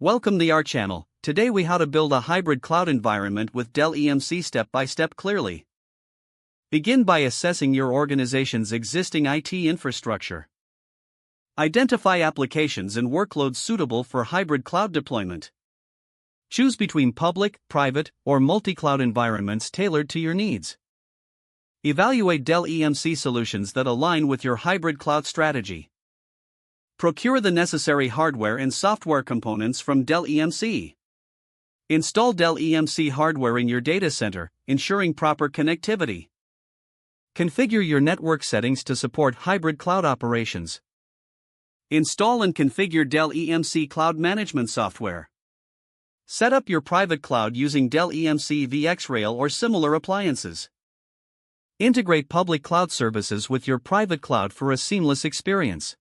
Welcome to our channel. Today we how to build a hybrid cloud environment with Dell EMC step by step clearly. Begin by assessing your organization's existing IT infrastructure. Identify applications and workloads suitable for hybrid cloud deployment. Choose between public, private, or multi-cloud environments tailored to your needs. Evaluate Dell EMC solutions that align with your hybrid cloud strategy. Procure the necessary hardware and software components from Dell EMC. Install Dell EMC hardware in your data center, ensuring proper connectivity. Configure your network settings to support hybrid cloud operations. Install and configure Dell EMC cloud management software. Set up your private cloud using Dell EMC VxRail or similar appliances. Integrate public cloud services with your private cloud for a seamless experience.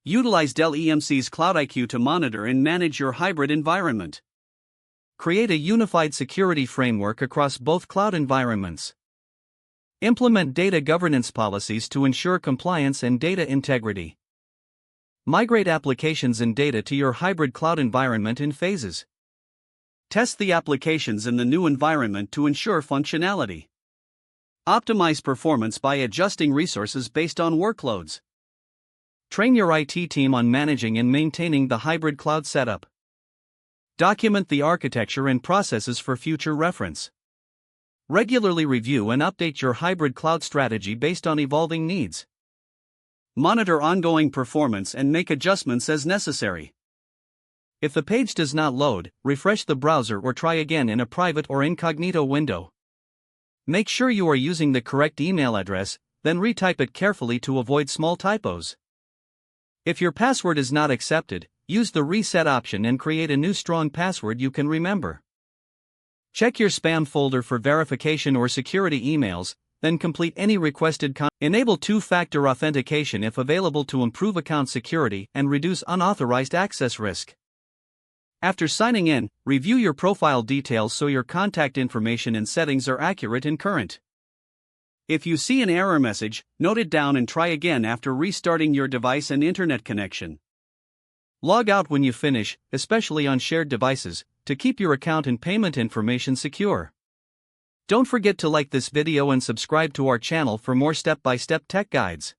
Utilize Dell EMC's Cloud IQ to monitor and manage your hybrid environment. Create a unified security framework across both cloud environments. Implement data governance policies to ensure compliance and data integrity. Migrate applications and data to your hybrid cloud environment in phases. Test the applications in the new environment to ensure functionality. Optimize performance by adjusting resources based on workloads. Train your IT team on managing and maintaining the hybrid cloud setup. Document the architecture and processes for future reference. Regularly review and update your hybrid cloud strategy based on evolving needs. Monitor ongoing performance and make adjustments as necessary. If the page does not load, refresh the browser or try again in a private or incognito window. Make sure you are using the correct email address, then retype it carefully to avoid small typos. If your password is not accepted, use the reset option and create a new strong password you can remember. Check your spam folder for verification or security emails, then complete any requested content. Enable two-factor authentication if available to improve account security and reduce unauthorized access risk. After signing in, review your profile details so your contact information and settings are accurate and current. If you see an error message, note it down and try again after restarting your device and internet connection. Log out when you finish, especially on shared devices, to keep your account and payment information secure. Don't forget to like this video and subscribe to our channel for more step-by-step tech guides.